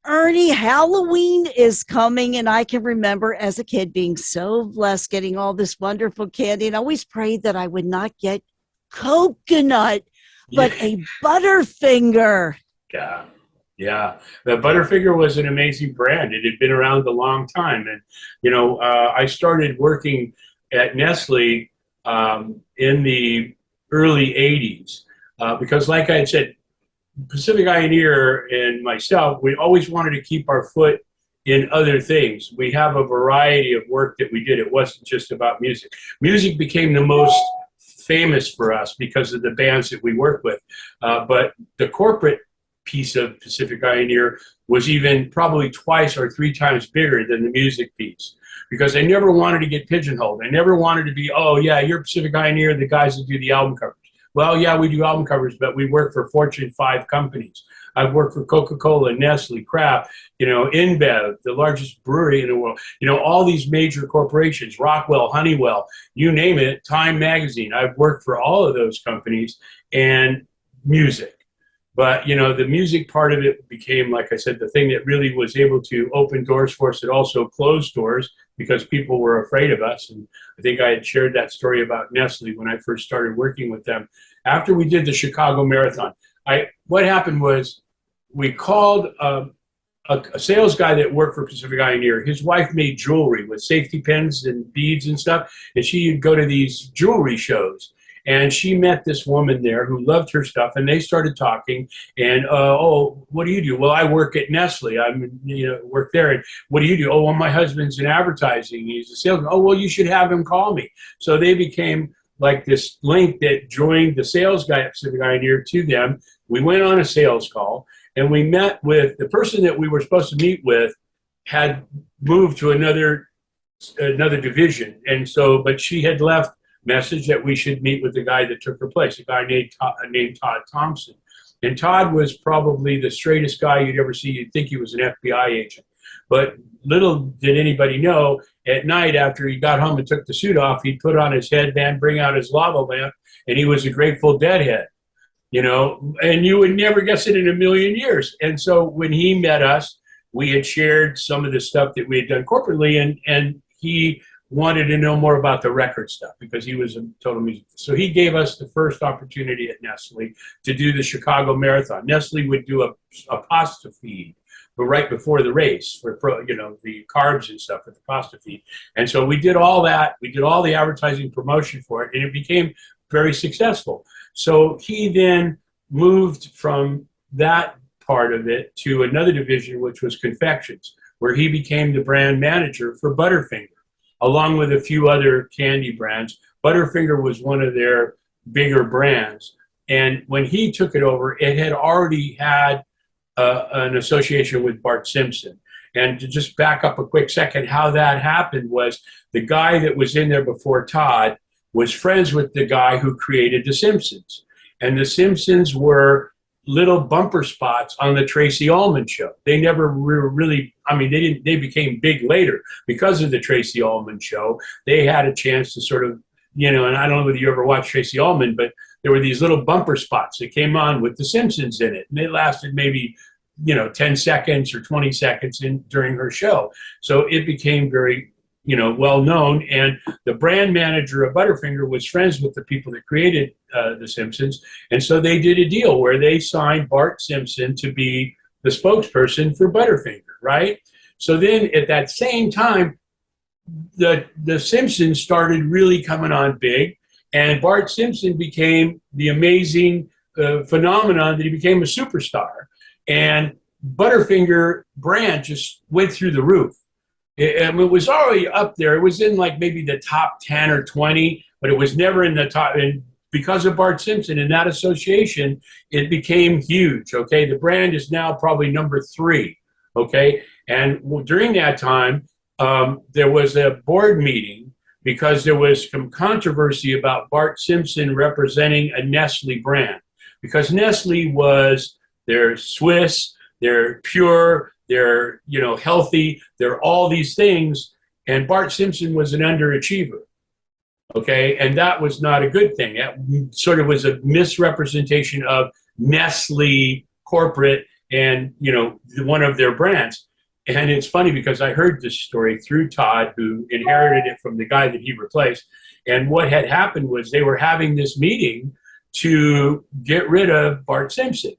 Ernie, Halloween is coming, and I can remember as a kid being so blessed getting all this wonderful candy, and I always prayed that I would not get coconut, Yeah, but a Butterfinger. yeah, yeah. The Butterfinger was an amazing brand. It had been around a long time, and I started working at Nestle in the early '80s because, like I had said, Pacific Pioneer and myself, we always wanted to keep our foot in other things. We have a variety of work that we did. It wasn't just about music. Music became the most famous for us because of the bands that we worked with. But the corporate piece of Pacific Pioneer was even probably twice or three times bigger than the music piece because I never wanted to get pigeonholed. I never wanted to be, oh, yeah, you're Pacific Pioneer, the guys that do the album covers. Well, yeah, we do album covers, but we work for Fortune 5 companies. I've worked for Coca-Cola, Nestle, Kraft, InBev, the largest brewery in the world, all these major corporations, Rockwell, Honeywell, you name it, Time Magazine. I've worked for all of those companies and music. But, the music part of it became, like I said, the thing that really was able to open doors for us. It also closed doors because people were afraid of us. And I think I had shared that story about Nestle when I first started working with them. After we did the Chicago Marathon, what happened was we called a sales guy that worked for Pacific Pioneer. His wife made jewelry with safety pins and beads and stuff. And she'd go to these jewelry shows. And she met this woman there who loved her stuff, and they started talking. And oh, what do you do? Well, I work at Nestle. Work there. And what do you do? Oh, well, my husband's in advertising. He's a salesman. Oh, well, you should have him call me. So they became like this link that joined the sales guy at Pacific Pioneer to them. We went on a sales call, and we met with the person that we were supposed to meet with had moved to another division, and so but she had left message that we should meet with the guy that took her place, a guy named Todd Thompson. And Todd was probably the straightest guy you'd ever see. You'd think he was an FBI agent. But little did anybody know, at night after he got home and took the suit off, he'd put on his headband, bring out his lava lamp, and he was a Grateful Dead head, and you would never guess it in a million years. And so when he met us, we had shared some of the stuff that we had done corporately, and he wanted to know more about the record stuff because he was a total music. So he gave us the first opportunity at Nestle to do the Chicago Marathon. Nestle would do a pasta feed, but right before the race for the carbs and stuff with the pasta feed. And so we did all that. We did all the advertising promotion for it, and it became very successful. So he then moved from that part of it to another division, which was confections, where he became the brand manager for Butterfinger, along with a few other candy brands. Butterfinger was one of their bigger brands. And when he took it over, it had already had an association with Bart Simpson. And to just back up a quick second, how that happened was the guy that was in there before Todd was friends with the guy who created The Simpsons. And The Simpsons were little bumper spots on the Tracy Ullman show. They never were really, they became big later because of the Tracy Ullman show. They had a chance to sort of, and I don't know whether you ever watched Tracy Ullman, but there were these little bumper spots that came on with The Simpsons in it. And they lasted maybe, 10 seconds or 20 seconds during her show. So it became very, well known. And the brand manager of Butterfinger was friends with the people that created The Simpsons. And so they did a deal where they signed Bart Simpson to be the spokesperson for Butterfinger, right? So then at that same time, the Simpsons started really coming on big, and Bart Simpson became the amazing phenomenon that he became a superstar. And Butterfinger brand just went through the roof. It was already up there. It was in like maybe the top 10 or 20, but it was never in the top. And because of Bart Simpson and that association, it became huge. Okay. The brand is now probably number 3. Okay. And during that time, there was a board meeting because there was some controversy about Bart Simpson representing a Nestle brand, because Nestle was, they're Swiss, they're pure, they're healthy, they're all these things, and Bart Simpson was an underachiever. Okay, and that was not a good thing. That sort of was a misrepresentation of Nestle corporate and one of their brands. And it's funny because I heard this story through Todd, who inherited it from the guy that he replaced. And what had happened was they were having this meeting to get rid of Bart Simpson,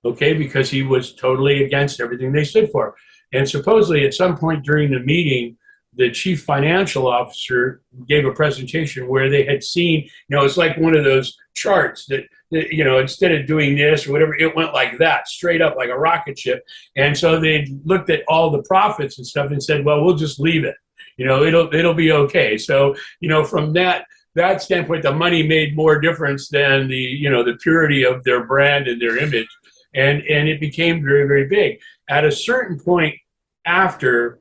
okay, because he was totally against everything they stood for. And supposedly at some point during the meeting, the chief financial officer gave a presentation where they had seen, it's like one of those charts that instead of doing this or whatever, it went like that, straight up like a rocket ship. And so they looked at all the profits and stuff and said, well, we'll just leave it. It'll be okay. So, from that standpoint, the money made more difference than the purity of their brand and their image. And it became very, very big. At a certain point after,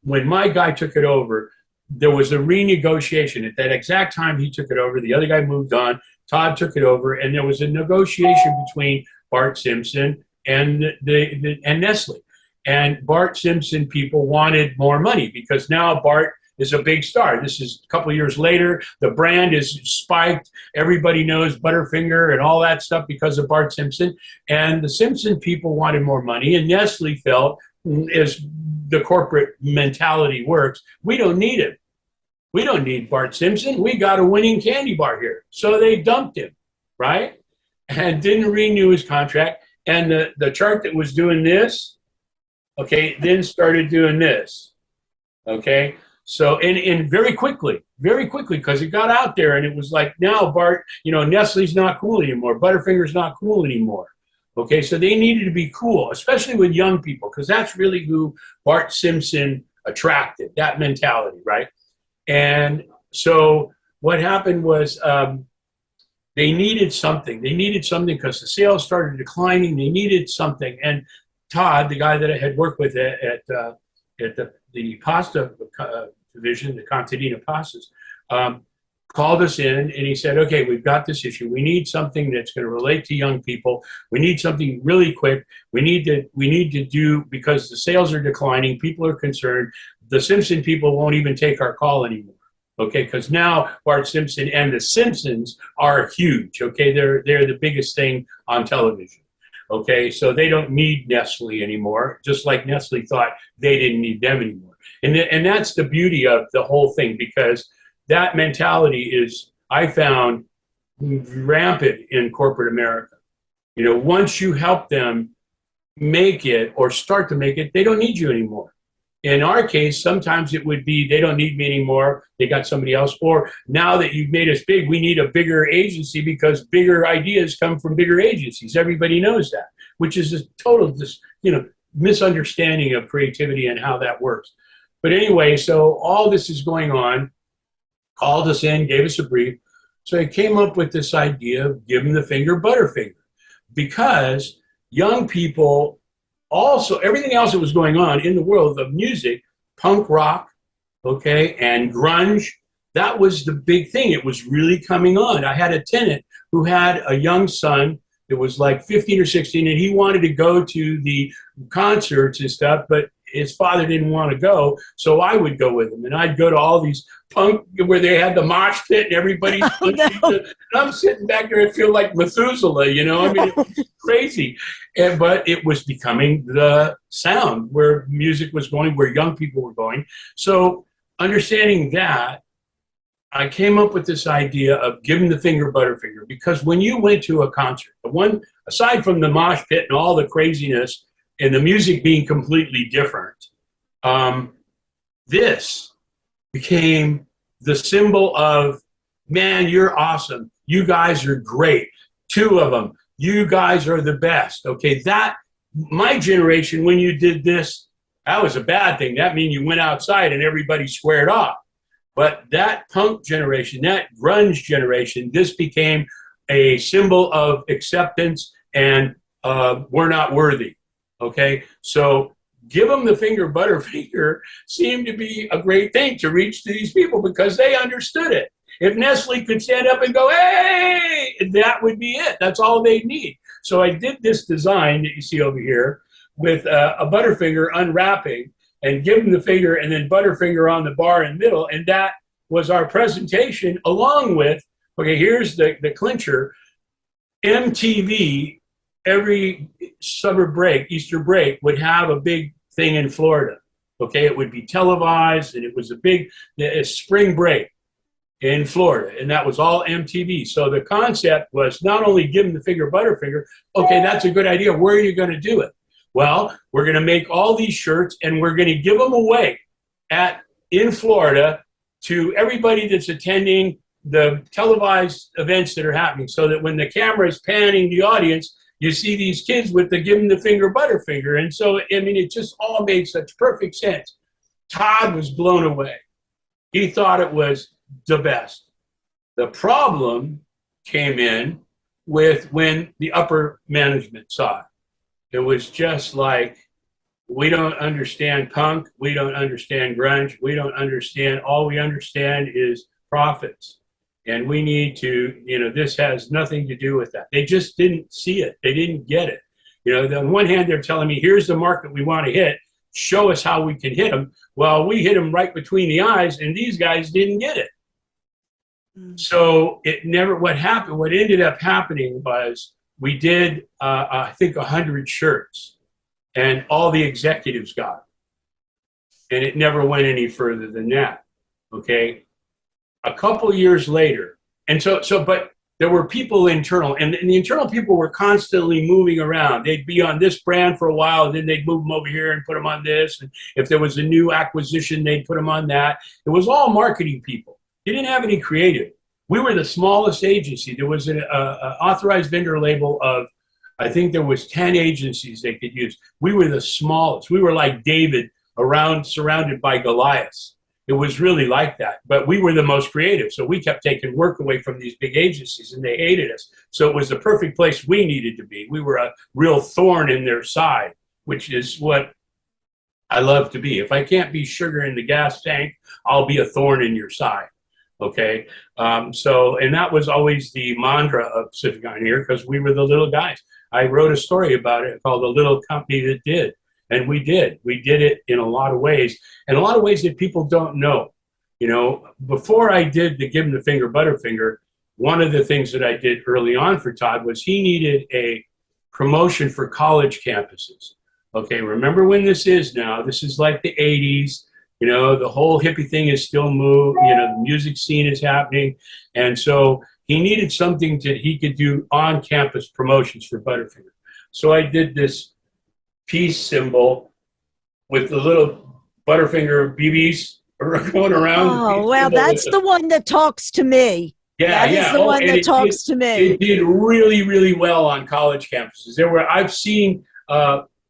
when my guy took it over, there was a renegotiation. At that exact time he took it over, the other guy moved on, Todd took it over, and there was a negotiation between Bart Simpson and and Nestle. And Bart Simpson people wanted more money because now Bart is a big star. This is a couple of years later. The brand is spiked. Everybody knows Butterfinger and all that stuff because of Bart Simpson. And the Simpson people wanted more money, and Nestle felt, as the corporate mentality works, we don't need him. We don't need Bart Simpson. We got a winning candy bar here. So they dumped him, right? And didn't renew his contract. And the chart that was doing this, okay, then started doing this, okay? So, and very quickly, because it got out there and it was like, now Bart, Nestle's not cool anymore. Butterfinger's not cool anymore. Okay, so they needed to be cool, especially with young people, because that's really who Bart Simpson attracted, that mentality, right? And so what happened was they needed something. They needed something because the sales started declining. They needed something. And Todd, the guy that I had worked with at the pasta division, the Contadina pastas, called us in and he said, okay, we've got this issue. We need something that's going to relate to young people. We need something really quick. We need to do, because the sales are declining, people are concerned. The Simpson people won't even take our call anymore. Okay, because now Bart Simpson and the Simpsons are huge. Okay, they're the biggest thing on television. Okay, so they don't need Nestle anymore, just like Nestle thought they didn't need them anymore. And that's the beauty of the whole thing, because that mentality is, I found, rampant in corporate America. Once you help them make it or start to make it, they don't need you anymore. In our case, sometimes it would be, they don't need me anymore, they got somebody else. Or now that you've made us big, we need a bigger agency because bigger ideas come from bigger agencies. Everybody knows that, which is a total misunderstanding of creativity and how that works. But anyway, so all this is going on. Called us in, gave us a brief. So he came up with this idea of giving the finger Butterfinger, because young people also, everything else that was going on in the world of music, punk rock, okay, and grunge, that was the big thing. It was really coming on. I had a tenant who had a young son that was like 15 or 16, and he wanted to go to the concerts and stuff, but his father didn't want to go, so I would go with him, and I'd go to all these punk where they had the mosh pit and everybody's and I'm sitting back there and feel like Methuselah, I mean, it was crazy. But it was becoming the sound where music was going, where young people were going. So understanding that, I came up with this idea of giving the finger Butterfinger, because when you went to a concert, the one, aside from the mosh pit and all the craziness and the music being completely different, this became the symbol of, man, you're awesome. You guys are great. Two of them. You guys are the best. Okay, that, my generation, when you did this, that was a bad thing. That means you went outside and everybody squared off. But that punk generation, that grunge generation, this became a symbol of acceptance and we're not worthy. Okay, so give them the finger Butterfinger seemed to be a great thing to reach to these people because they understood it. If Nestle could stand up and go, hey, that would be it. That's all they'd need. So I did this design that you see over here with a Butterfinger unwrapping and give them the finger and then Butterfinger on the bar in the middle. And that was our presentation, along with, okay, here's the clincher. MTV every summer break, Easter break, would have a big thing in Florida. Okay, it would be televised, and it was a big spring break in Florida, and that was all MTV. So the concept was not only give them the finger Butterfinger, okay, that's a good idea. Where are you going to do it? Well, we're going to make all these shirts, and we're going to give them away in Florida to everybody that's attending the televised events that are happening, so that when the camera is panning the audience, you see these kids with the give them the finger Butterfinger. And so, I mean, it just all made such perfect sense. Todd was blown away. He thought it was the best. The problem came in with when the upper management saw it. It was just like, we don't understand punk. We don't understand grunge. We don't understand. All we understand is profits. And we need to, this has nothing to do with that. They just didn't see it. They didn't get it. On one hand, they're telling me, here's the market we want to hit. Show us how we can hit them. Well, we hit them right between the eyes, and these guys didn't get it. So what ended up happening was we did, I think, 100 shirts, and all the executives got it. And it never went any further than that. Okay. A couple years later, but there were people internal, and the internal people were constantly moving around. They'd be on this brand for a while, and then they'd move them over here and put them on this. And if there was a new acquisition, they'd put them on that. It was all marketing people. They didn't have any creative. We were the smallest agency. There was an authorized vendor label of, I think there was 10 agencies they could use. We were the smallest. We were like David surrounded by Goliaths. It was really like that. But we were the most creative. So we kept taking work away from these big agencies, and they hated us. So it was the perfect place we needed to be. We were a real thorn in their side, which is what I love to be. If I can't be sugar in the gas tank, I'll be a thorn in your side. Okay. And that was always the mantra of Pacific Pioneer, because we were the little guys. I wrote a story about it called The Little Company That Did. And we did it in a lot of ways, and a lot of ways that people don't know. Before I did the Give 'em the Finger Butterfinger, one of the things that I did early on for Todd was he needed a promotion for college campuses. Okay, remember when this is now? This is like the 80s. The whole hippie thing is still moving. The music scene is happening. And so he needed something that he could do on-campus promotions for Butterfinger. So I did this peace symbol with the little Butterfinger BBs going around. Oh, well, that's the one that talks to me. Yeah, that is the one that talks to me. It did really, really well on college campuses. I've seen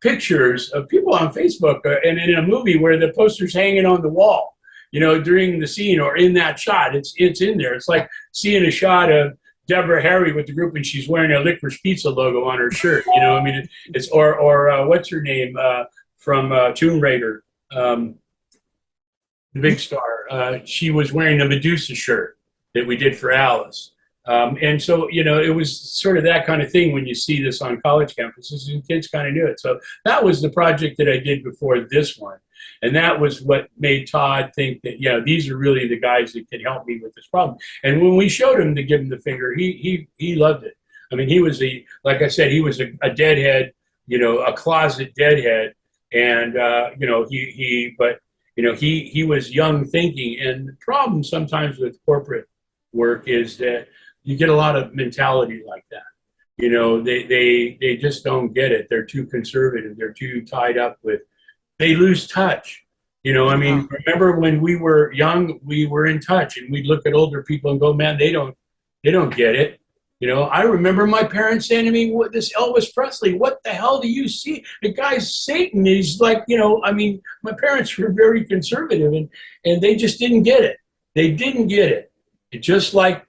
pictures of people on Facebook and in a movie where the poster's hanging on the wall, during the scene or in that shot. It's in there. It's like seeing a shot of Deborah Harry with the group, and she's wearing a Licorice Pizza logo on her shirt. It's or what's her name from Tomb Raider, the big star. She was wearing the Medusa shirt that we did for Alice. And so, it was sort of that kind of thing when you see this on college campuses, and kids kind of knew it. So that was the project that I did before this one. And that was what made Todd think that, these are really the guys that can help me with this problem. And when we showed him to Give him the Finger, he loved it. I mean, he was like I said, he was a deadhead, a closet deadhead. And, he was young thinking. And the problem sometimes with corporate work is that you get a lot of mentality like that. They just don't get it. They're too conservative. They're too tied up with, they lose touch. Remember when we were young, we were in touch, and we'd look at older people and go, man, they don't get it. I remember my parents saying to me, "What, this Elvis Presley, what the hell do you see? The guy's Satan." He's like, my parents were very conservative, and they just didn't get it. They didn't get it. It just like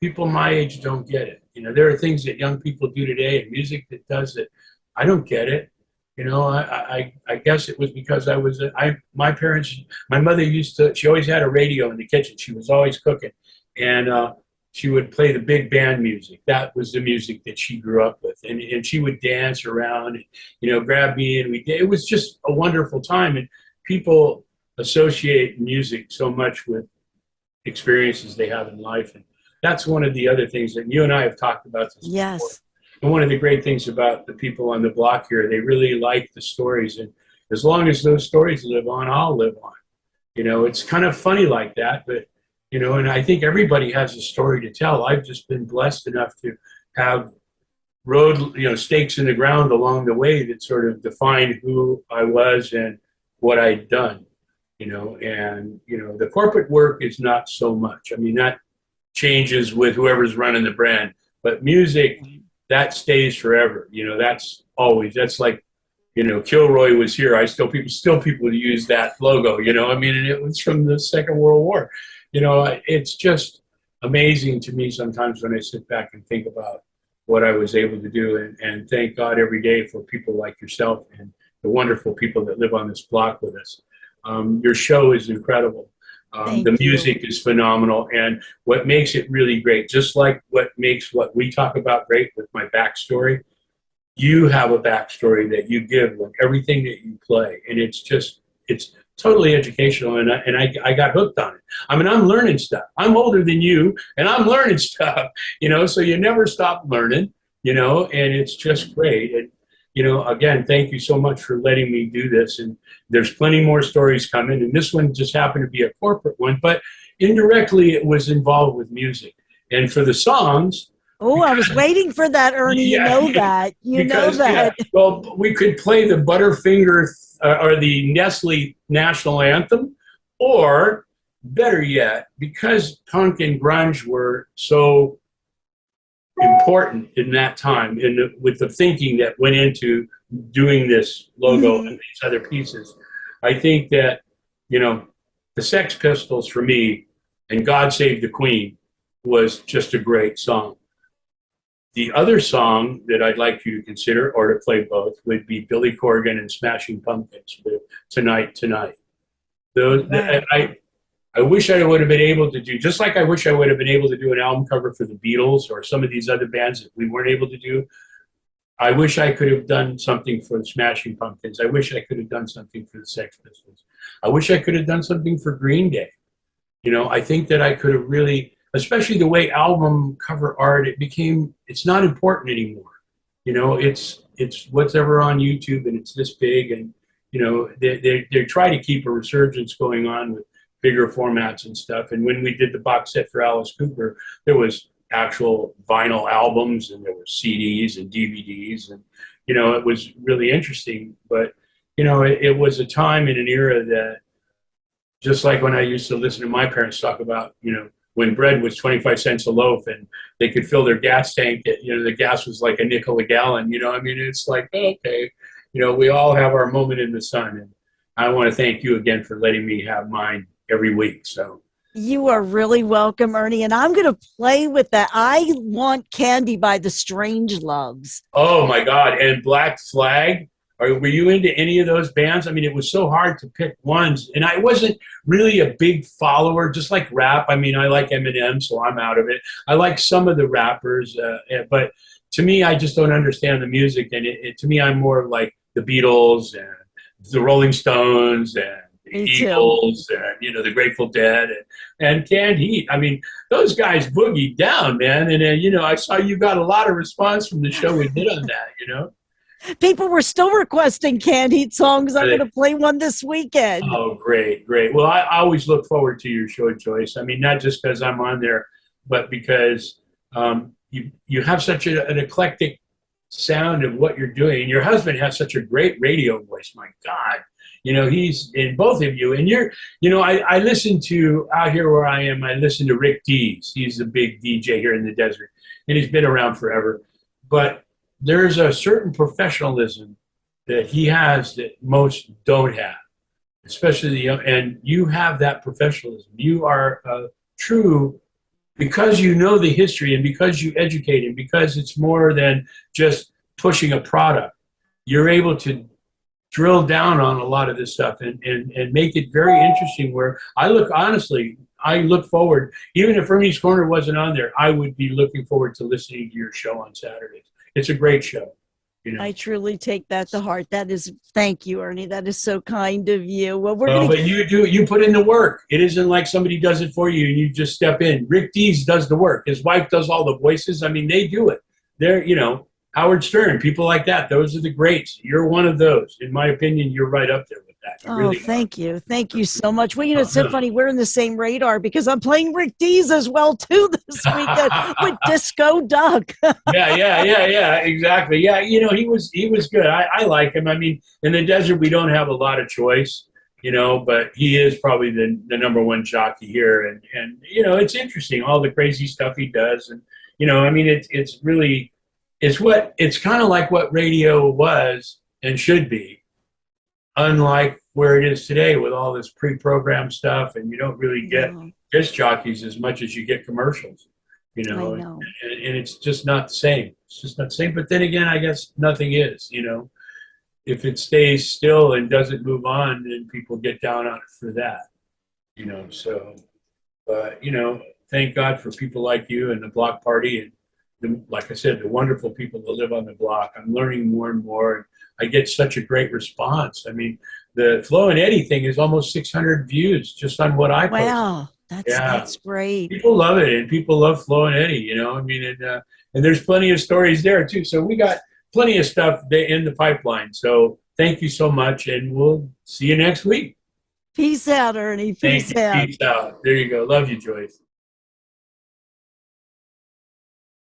people my age don't get it. There are things that young people do today and music that does it. I don't get it. I guess it was because my mother she always had a radio in the kitchen. She was always cooking, and she would play the big band music. That was the music that she grew up with, and she would dance around, and, grab me, and it was just a wonderful time. And people associate music so much with experiences they have in life, and that's one of the other things that you and I have talked about this Yes. before. And one of the great things about the people on the block here, they really like the stories. And as long as those stories live on, I'll live on. It's kind of funny like that, but, and I think everybody has a story to tell. I've just been blessed enough to have stakes in the ground along the way that sort of defined who I was and what I'd done, and, the corporate work is not so much. I mean, that changes with whoever's running the brand, but music, that stays forever. That's like, Kilroy was here. People use that logo, and it was from the Second World War. It's just amazing to me sometimes when I sit back and think about what I was able to do, and thank God every day for people like yourself and the wonderful people that live on this block with us. Your show is incredible. The music is phenomenal, and what makes it really great, just like what makes what we talk about great with my backstory, you have a backstory that you give with everything that you play, and it's totally educational, and I got hooked on it. I mean, I'm learning stuff. I'm older than you, and I'm learning stuff, so you never stop learning, and it's just great. And, again, thank you so much for letting me do this, and there's plenty more stories coming, and this one just happened to be a corporate one, but indirectly it was involved with music. And for the songs, I was waiting for that, Ernie. Yeah, you know that. Yeah. Well, we could play the Butterfinger or the Nestle national anthem, or better yet, because punk and grunge were so important in that time, with the thinking that went into doing this logo and these other pieces, I think that, the Sex Pistols for me and God Save the Queen was just a great song. The other song that I'd like you to consider, or to play both, would be Billy Corgan and Smashing Pumpkins with Tonight, Tonight. I wish I would have been able to do, just like I wish I would have been able to do an album cover for the Beatles or some of these other bands that we weren't able to do. I wish I could have done something for the Smashing Pumpkins. I wish I could have done something for the Sex Pistols. I wish I could have done something for Green Day. I think that I could have really, especially the way album cover art, it's not important anymore. It's what's ever on YouTube, and it's this big, and, they try to keep a resurgence going on with bigger formats and stuff. And when we did the box set for Alice Cooper, there was actual vinyl albums, and there were CDs and DVDs, and, it was really interesting. But, it was a time in an era that, just like when I used to listen to my parents talk about, when bread was 25 cents a loaf and they could fill their gas tank, the gas was like a nickel a gallon, it's like, okay, we all have our moment in the sun. And I want to thank you again for letting me have mine every week. So you are really welcome, Ernie. And I'm going to play with that. I Want Candy by the Strangeloves. Oh my God. And Black Flag. Were you into any of those bands? I mean, it was so hard to pick ones. And I wasn't really a big follower, just like rap. I mean, I like Eminem, so I'm out of it. I like some of the rappers, but to me, I just don't understand the music. And to me, I'm more like the Beatles and the Rolling Stones and the Eagles and, the Grateful Dead and Canned Heat. I mean, those guys boogied down, man. And, I saw you got a lot of response from the show we did on that, People were still requesting Canned Heat songs. I'm going to play one this weekend. Oh, great. Well, I always look forward to your show, Joyce. I mean, not just because I'm on there, but because you have such an eclectic sound of what you're doing. And your husband has such a great radio voice. My God. He's in both of you. And I listen to, out here where I am, I listen to Rick Dees. He's a big DJ here in the desert. And he's been around forever. But there's a certain professionalism that he has that most don't have, especially the young. And you have that professionalism. You are true, because you know the history, and because you educate, and because it's more than just pushing a product. You're able to drill down on a lot of this stuff and make it very interesting, where I look forward, even if Ernie's Corner wasn't on there, I would be looking forward to listening to your show on Saturdays. It's a great show. I truly take that to heart. Thank you, Ernie. That is so kind of you. Well, but you put in the work. It isn't like somebody does it for you and you just step in. Rick Dees does the work. His wife does all the voices. I mean, they do it. Howard Stern, people like that. Those are the greats. You're one of those. In my opinion, you're right up there with that. You Oh, really thank you. Thank you so much. Well, it's so are. funny. We're in the same radar because I'm playing Rick Dees as well, too, this weekend with Disco Duck. Yeah. Exactly. Yeah, he was good. I like him. I mean, in the desert, we don't have a lot of choice, but he is probably the number one jockey here, and it's interesting all the crazy stuff he does, and I mean, it's really it's kind of like what radio was and should be, unlike where it is today with all this pre-programmed stuff, and you don't really get disc jockeys as much as you get commercials, I know. and it's just not the same. It's just not the same. But then again, I guess nothing is, if it stays still and doesn't move on, then people get down on it for that, so, but, thank God for people like you and the block party and like I said, the wonderful people that live on the block. I'm learning more and more, and I get such a great response. I mean, the Flo and Eddie thing is almost 600 views just on what I posted. Wow, that's great. People love it, and people love Flo and Eddie. I mean, and there's plenty of stories there too. So we got plenty of stuff in the pipeline. So thank you so much, and we'll see you next week. Peace out, Ernie. Peace out. Peace out. There you go. Love you, Joyce.